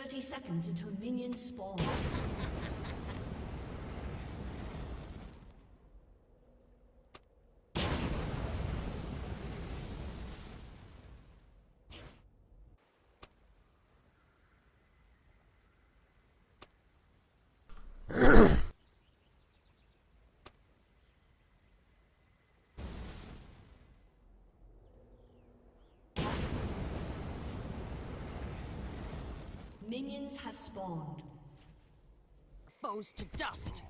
30 seconds until minions spawn. Minions have spawned. Foes to dust.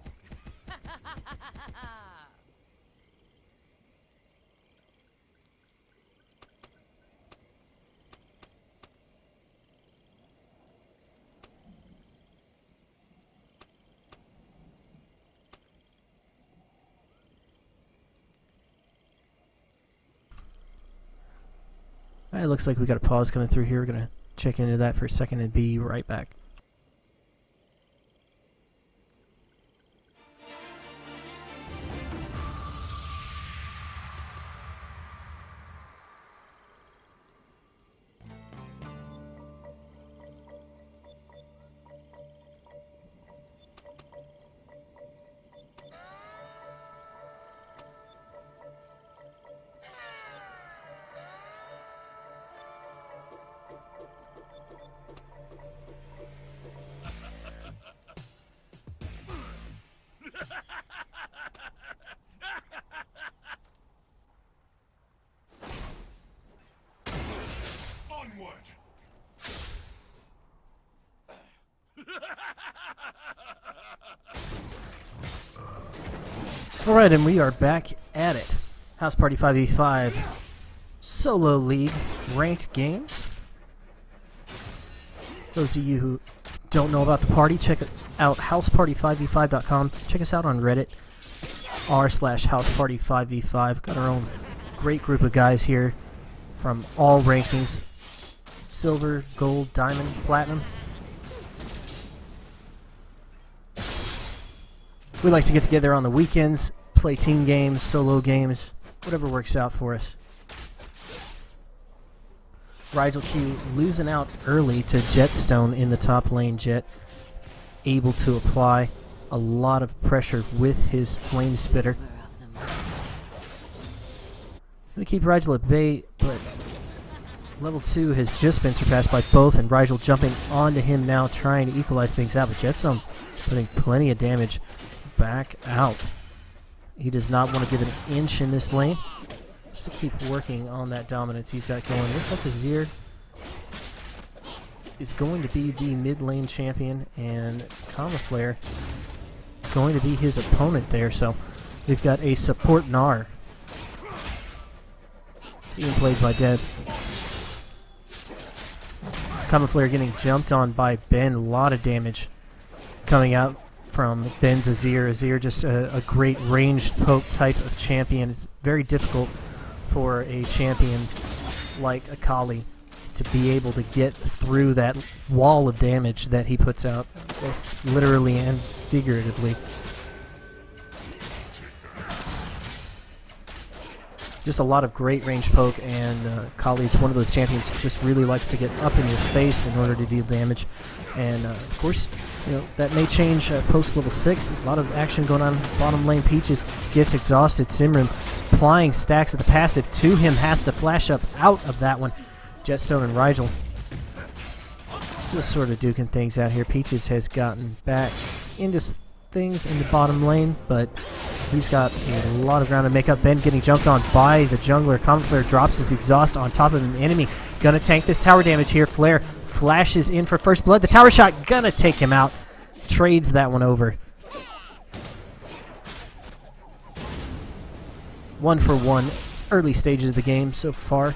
It looks like we got a pause coming through here. We're gonna check into that for a second and be right back. Alright, and we are back at it. House Party 5v5 Solo League ranked games. Those of you who don't know about the party, check out houseparty5v5.com. Check us out on Reddit, r/houseparty5v5. Got our own great group of guys here from all rankings. Silver, gold, diamond, platinum. We like to get together on the weekends, play team games, solo games, whatever works out for us. Rigel Q losing out early to Jetstone in the top lane. Jet able to apply a lot of pressure with his Flame Spitter. Gonna keep Rigel at bay, but level 2 has just been surpassed by both, and Rigel jumping onto him now, trying to equalize things out, but Jetstone putting plenty of damage back out. He does not want to give an inch in this lane. Just to keep working on that dominance he's got going. Looks like Azir is going to be the mid lane champion, and Camouflare going to be his opponent there. So we've got a support Gnar being played by Dev. Camouflare getting jumped on by Ben. A lot of damage coming out from Ben's Azir. Azir just a great ranged poke type of champion. It's very difficult for a champion like Akali to be able to get through that wall of damage that he puts out, both literally and figuratively. Just a lot of great ranged poke, and Akali's one of those champions who just really likes to get up in your face in order to deal damage. And of course, you know, that may change post level 6. A lot of action going on bottom lane. Peaches gets exhausted. Simrim applying stacks of the passive to him, has to flash up out of that one. Jetstone and Rigel just sort of duking things out here. Peaches has gotten back into things in the bottom lane, but he's got a lot of ground to make up. Ben getting jumped on by the jungler. Camouflare drops his exhaust on top of an enemy. Gonna tank this tower damage here. Flare flashes in for first blood. The tower shot gonna take him out. Trades that one over. 1 for 1. Early stages of the game so far.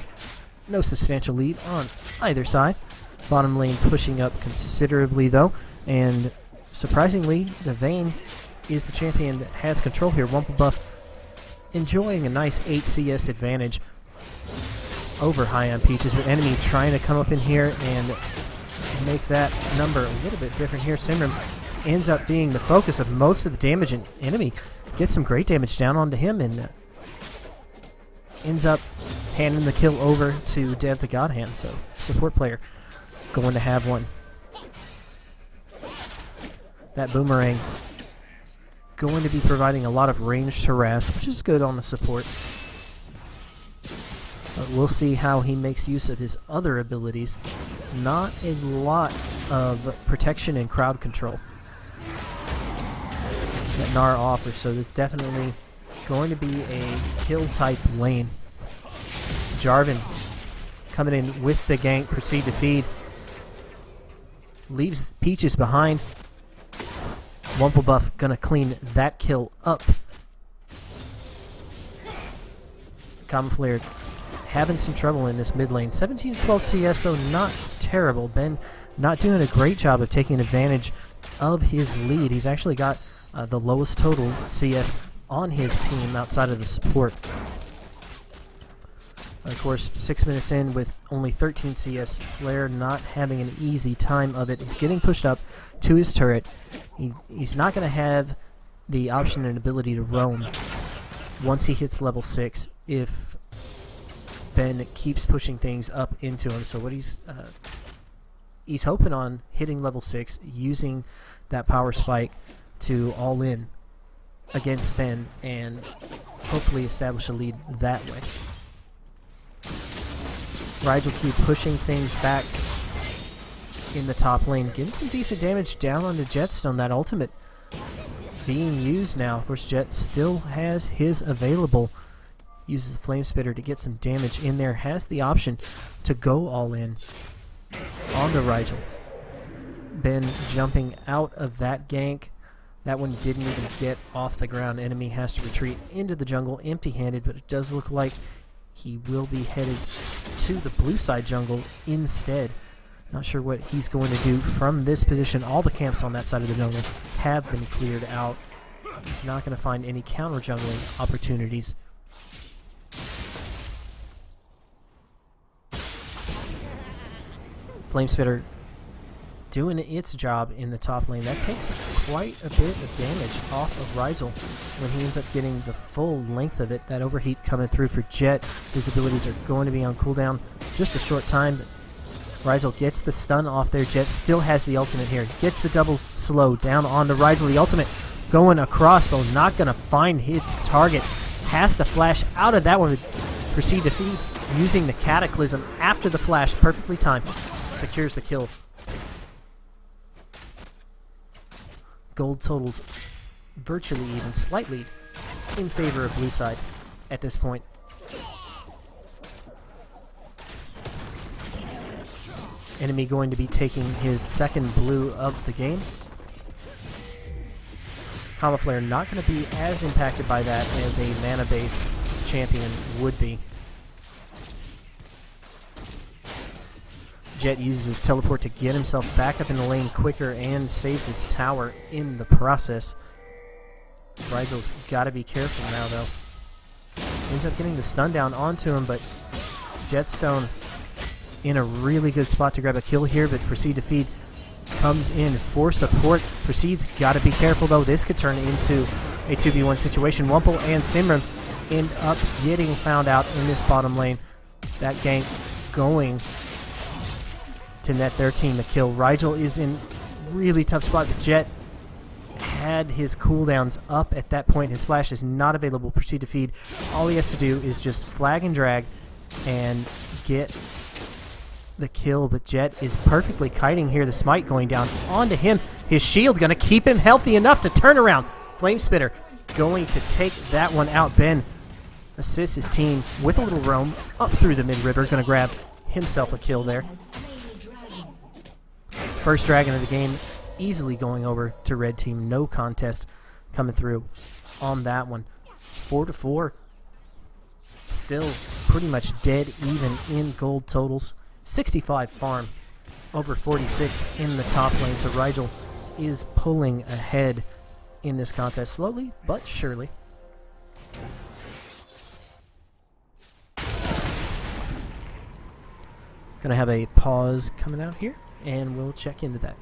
No substantial lead on either side. Bottom lane pushing up considerably though, and surprisingly, the Vayne is the champion that has control here. Wumpa Buff enjoying a nice 8 CS advantage over High on Peaches, but enemy trying to come up in here and make that number a little bit different here. Simrim ends up being the focus of most of the damage, and enemy gets some great damage down onto him, and ends up handing the kill over to Dev the God Hand. So support player going to have one. That boomerang going to be providing a lot of ranged harass, which is good on the support. But we'll see how he makes use of his other abilities. Not a lot of protection and crowd control that Gnar offers, so it's definitely going to be a kill type lane. Jarvan coming in with the gank, proceed to feed. Leaves Peaches behind. Wumplebuff gonna clean that kill up. Camouflare having some trouble in this mid lane. 17 to 12 CS though, not terrible. Ben not doing a great job of taking advantage of his lead. He's actually got the lowest total CS on his team outside of the support. Of course, 6 minutes in with only 13 CS, Flare not having an easy time of it. He's getting pushed up to his turret. He's not going to have the option and ability to roam once he hits level 6 if Ben keeps pushing things up into him. So what he's hoping on hitting level 6, using that power spike to all in against Ben and hopefully establish a lead that way. Rigel keep pushing things back in the top lane, getting some decent damage down onto Jetstone. That ultimate being used now. Of course, Jet still has his available. Uses the Flame Spitter to get some damage in there. Has the option to go all in on the Rigel. Ben jumping out of that gank. That one didn't even get off the ground. Enemy has to retreat into the jungle empty-handed, but it does look like he will be headed to the blue side jungle instead. Not sure what he's going to do from this position. All the camps on that side of the jungle have been cleared out. He's not going to find any counter jungling opportunities. Flamespitter doing its job in the top lane. That takes quite a bit of damage off of Rigel when he ends up getting the full length of it. That overheat coming through for Jet. His abilities are going to be on cooldown just a short time. Rigel gets the stun off there. Jet still has the ultimate here. Gets the double slow down on the Rigel. The ultimate going across, but not going to find its target. Has to flash out of that one. Proceed to feed using the Cataclysm after the flash. Perfectly timed. Secures the kill. Gold totals virtually even, slightly in favor of blue side at this point. Enemy going to be taking his second blue of the game. Camouflare not going to be as impacted by that as a mana-based champion would be. Jet uses his teleport to get himself back up in the lane quicker and saves his tower in the process. Rigel's got to be careful now, though. Ends up getting the stun down onto him, but Jetstone in a really good spot to grab a kill here, but Proceed to Feed comes in for support. Proceed's got to be careful, though. This could turn into a 2v1 situation. Wumple and Simran end up getting found out in this bottom lane. That gank going to net their team a kill. Rigel is in really tough spot. The Jet had his cooldowns up at that point. His flash is not available. Proceed to Feed. All he has to do is just flag and drag and get the kill, but Jet is perfectly kiting here. The smite going down onto him. His shield going to keep him healthy enough to turn around. Flamespitter going to take that one out. Ben assists his team with a little roam up through the mid-river. Going to grab himself a kill there. First dragon of the game easily going over to red team. No contest coming through on that one. 4-4. Still pretty much dead even in gold totals. 65 farm, over 46 in the top lane, so Rigel is pulling ahead in this contest, slowly but surely. Gonna have a pause coming out here, and we'll check into that.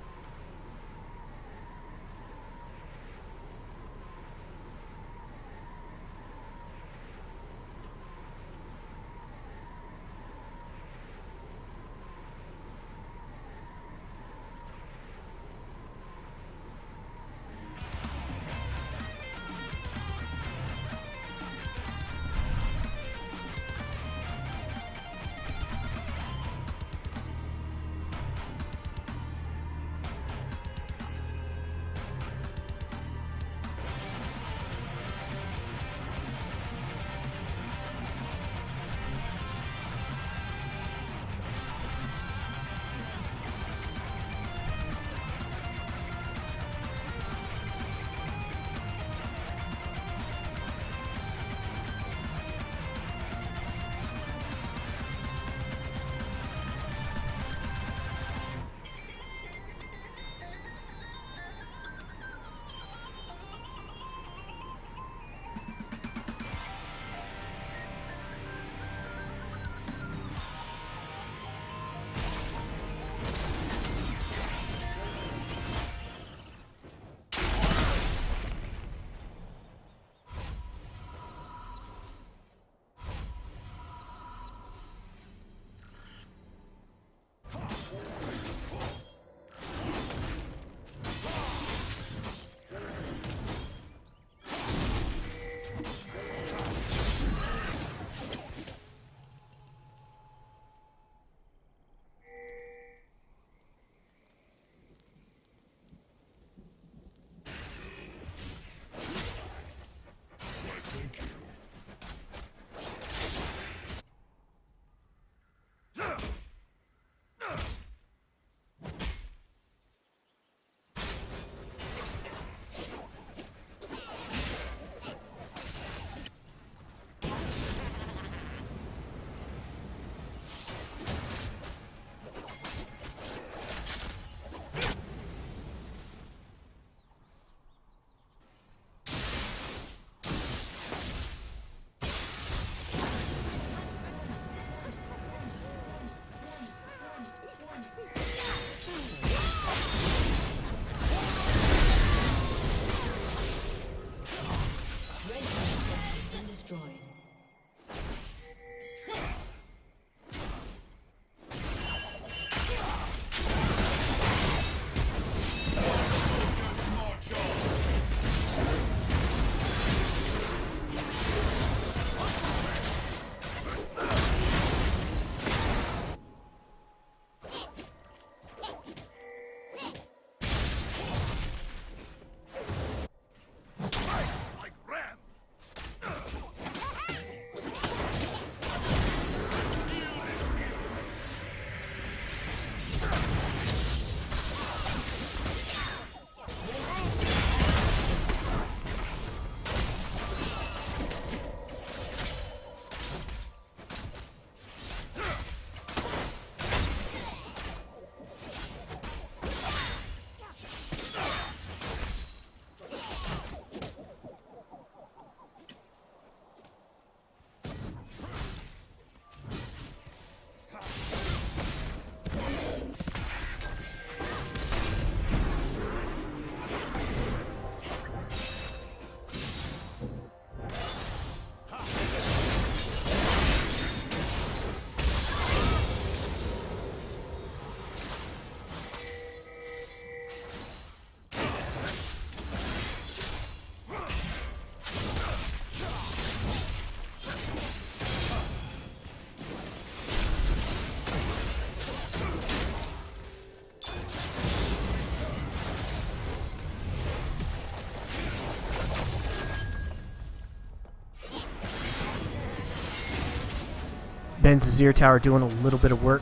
Ben's Azir Tower doing a little bit of work,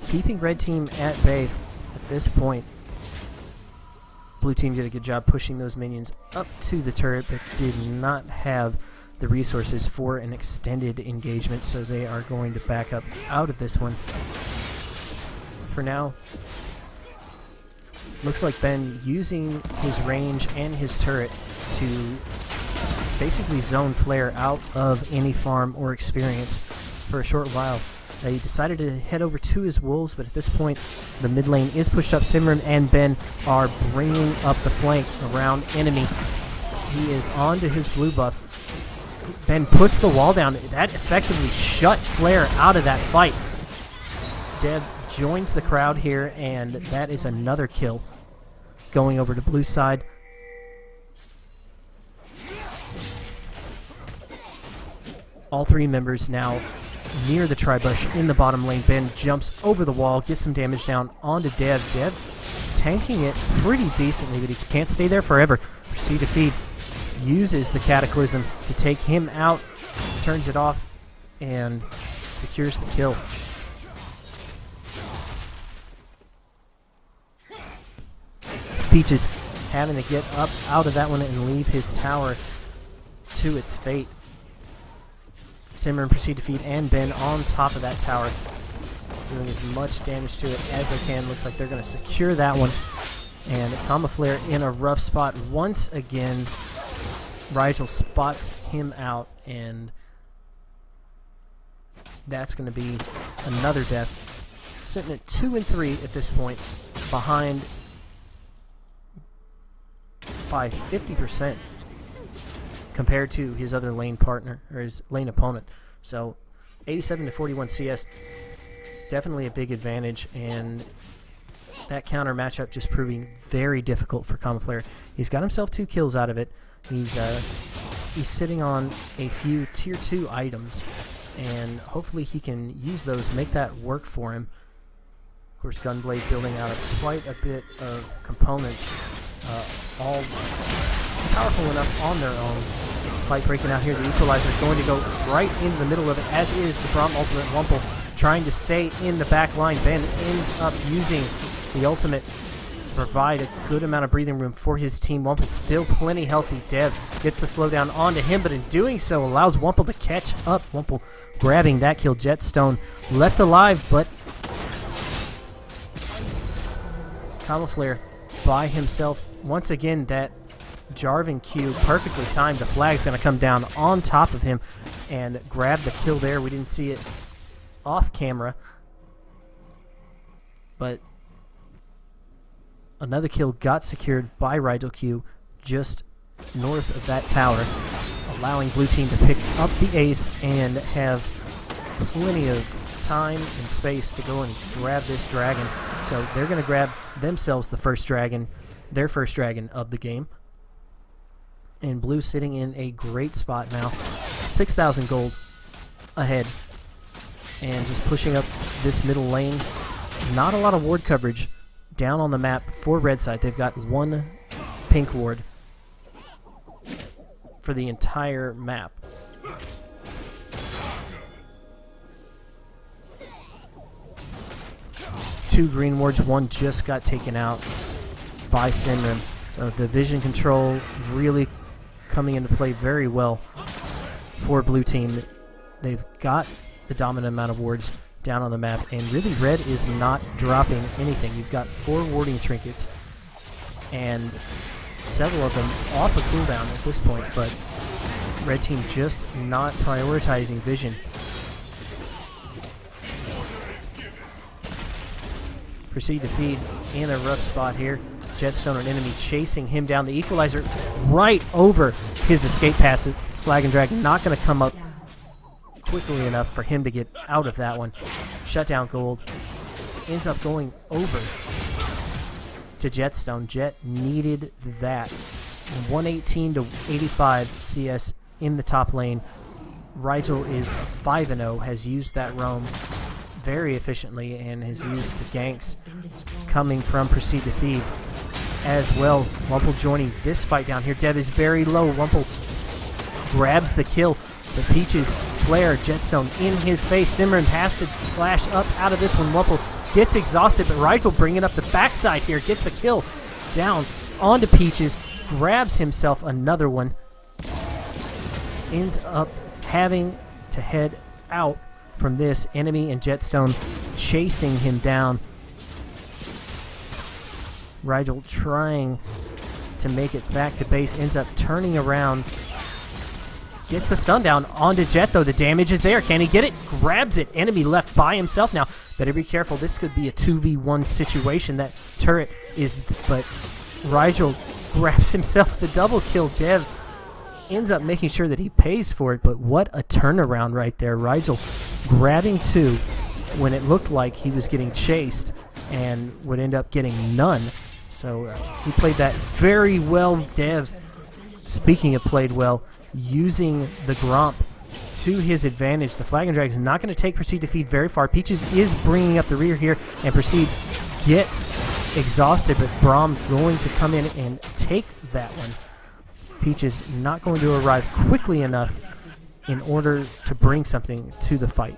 keeping red team at bay at this point. Blue team did a good job pushing those minions up to the turret, but did not have the resources for an extended engagement, so they are going to back up out of this one. For now, looks like Ben using his range and his turret to basically zone Flare out of any farm or experience for a short while. He decided to head over to his wolves, but at this point the mid lane is pushed up. Simran and Ben are bringing up the flank around enemy. He is on to his blue buff. Ben puts the wall down. That effectively shut Flare out of that fight. Dev joins the crowd here, and that is another kill going over to blue side. All three members now near the tri-bush in the bottom lane. Ben jumps over the wall, gets some damage down onto Dev. Dev tanking it pretty decently, but he can't stay there forever. Proceed to feed. Uses the Cataclysm to take him out, turns it off, and secures the kill. Peaches having to get up out of that one and leave his tower to its fate. Simran Proceed to feed and Ben on top of that tower, doing as much damage to it as they can. Looks like they're going to secure that one. And Camouflare in a rough spot once again. Rigel spots him out, and that's going to be another death. Sitting at 2 and 3 at this point, behind by 50% compared to his other lane partner, or his lane opponent. So 87 to 41 CS, definitely a big advantage, and that counter matchup just proving very difficult for Camouflare. He's got himself 2 kills out of it. He's sitting on a few tier 2 items, and hopefully he can use those, make that work for him. Of course, Gunblade building out quite a bit of components, all powerful enough on their own. Fight breaking out here. The Equalizer is going to go right into the middle of it, as is the Braum ultimate. Wumple trying to stay in the back line. Ben ends up using the ultimate to provide a good amount of breathing room for his team. Wumple still plenty healthy. Dev gets the slowdown onto him, but in doing so allows Wumple to catch up. Wumple grabbing that kill. Jetstone left alive, but Camouflare by himself. Once again, that Jarvan Q perfectly timed. The flag's going to come down on top of him and grab the kill there. We didn't see it off camera, but another kill got secured by Rigel Q just north of that tower, allowing blue team to pick up the ace and have plenty of time and space to go and grab this dragon. So they're going to grab themselves the first dragon, their first dragon of the game. And blue sitting in a great spot now, 6,000 gold ahead, and just pushing up this middle lane. Not a lot of ward coverage down on the map for red side. They've got 1 pink ward for the entire map. Two green wards, 1 just got taken out by Simran. So the vision control really coming into play very well for blue team. They've got the dominant amount of wards down on the map, and really red is not dropping anything. You've got 4 warding trinkets and several of them off a cooldown at this point, but red team just not prioritizing vision. Proceed to feed in a rough spot here. Jetstone, an enemy chasing him down. The Equalizer right over his escape pass. This Flag and Dragon not going to come up quickly enough for him to get out of that one. Shutdown gold. Ends up going over to Jetstone. Jet needed that. 118 to 85 CS in the top lane. Rigel is 5-0, has used that roam very efficiently and has used the ganks coming from Proceed to Feed as well. Wumple joining this fight down here. Dev is very low. Wumple grabs the kill, but Peaches flare. Jetstone in his face. Simran has to flash up out of this one. Wumple gets exhausted, but Rigel bringing up the backside here. Gets the kill down onto Peaches. Grabs himself another one. Ends up having to head out from this. Enemy and Jetstone chasing him down. Rigel trying to make it back to base. Ends up turning around. Gets the stun down onto Jet, though. The damage is there. Can he get it? Grabs it. Enemy left by himself now. Better be careful. This could be a 2v1 situation. That turret is... But Rigel grabs himself the double kill. Dev ends up making sure that he pays for it, but what a turnaround right there. Rigel grabbing 2 when it looked like he was getting chased and would end up getting none. So he played that very well. Dev, speaking of played well, using the Gromp to his advantage. The Flagon Dragon is not going to take Proceed to feed very far. Peaches is bringing up the rear here, and Proceed gets exhausted, but Braum going to come in and take that one. Peaches not going to arrive quickly enough in order to bring something to the fight.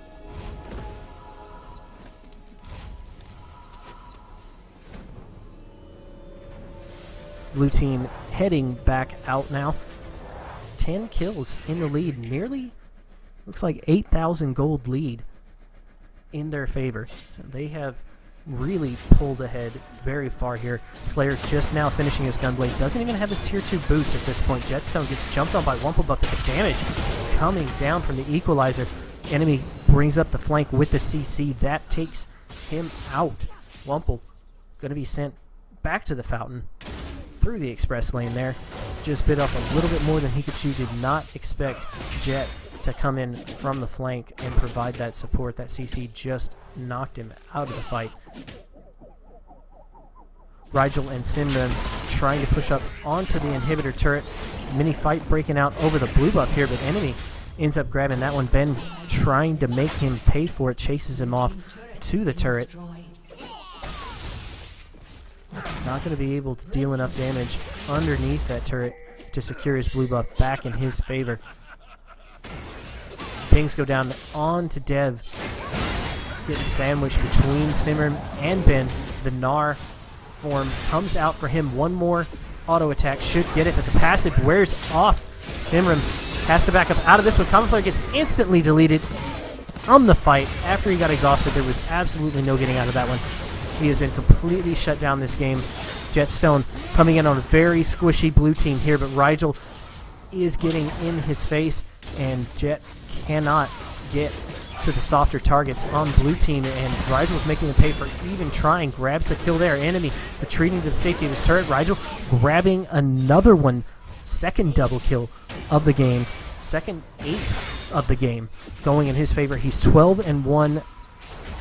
Blue team heading back out now. 10 kills in the lead. Nearly, looks like 8,000 gold lead in their favor. So they have really pulled ahead very far here. Flare just now finishing his Gunblade. Doesn't even have his tier 2 boots at this point. Jetstone gets jumped on by Wumple, but the damage coming down from the Equalizer. Enemy brings up the flank with the CC. That takes him out. Wumple going to be sent back to the fountain through the express lane there. Just bit off a little bit more than he could chew. Did not expect Jet to come in from the flank and provide that support. That CC just knocked him out of the fight. Rigel and Simran trying to push up onto the inhibitor turret. Mini fight breaking out over the blue buff here, but enemy ends up grabbing that one. Ben trying to make him pay for it, chases him off to the turret. Not going to be able to deal enough damage underneath that turret to secure his blue buff back in his favor. Pings go down on to Dev. He's getting sandwiched between Simran and Ben. The Gnar form comes out for him. One more auto attack should get it, but the passive wears off. Simran has to back up out of this one. Common Flare gets instantly deleted from the fight. After he got exhausted, there was absolutely no getting out of that one. He has been completely shut down this game. Jetstone coming in on a very squishy blue team here, but Rigel is getting in his face, and Jet cannot get to the softer targets on blue team, and Rigel's making him pay for even trying. Grabs the kill there. Enemy retreating to the safety of his turret. Rigel grabbing another one. Second double kill of the game. Second ace of the game going in his favor. He's 12-1.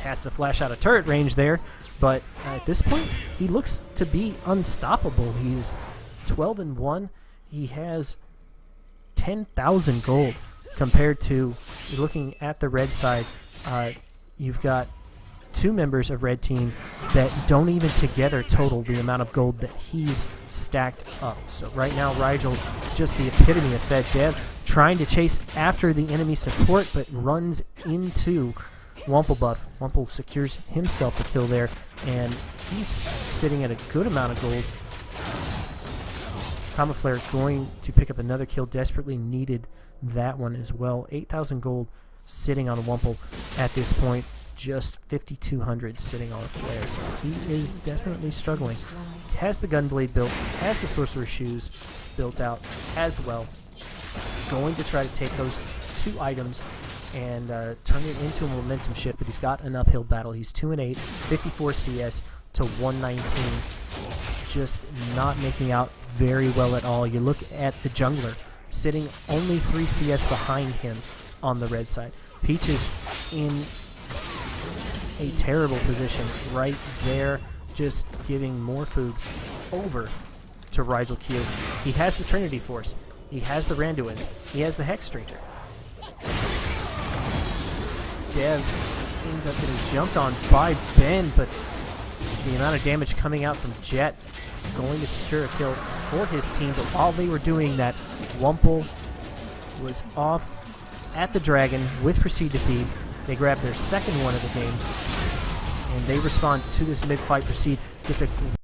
Has to flash out of turret range there, but at this point, he looks to be unstoppable. He's 12-1. He has 10,000 gold compared to, looking at the red side, you've got 2 members of red team that don't even together total the amount of gold that he's stacked up. So right now, Rigel, just the epitome of Fed Dev, trying to chase after the enemy support, but runs into Wumple buff. Wumple secures himself a kill there, and he's sitting at a good amount of gold. Common Flare going to pick up another kill. Desperately needed that one as well. 8,000 gold sitting on Wumple at this point. Just 5,200 sitting on a Flare. So he is definitely struggling. Has the Gunblade built, has the Sorcerer's Shoes built out as well. Going to try to take those 2 items and turn it into a momentum shift, but he's got an uphill battle. He's 2-8, 54 CS to 119. Just not making out very well at all. You look at the jungler, sitting only 3 CS behind him on the red side. Peaches in a terrible position right there, just giving more food over to Rigel Q. He has the Trinity Force. He has the Randuins. He has the Hex Stranger. Dev ends up getting jumped on by Ben, but the amount of damage coming out from Jet going to secure a kill for his team. But while they were doing that, Wumple was off at the dragon with Proceed to Feed. They grab their second one of the game, and they respond to this mid-fight. Proceed gets a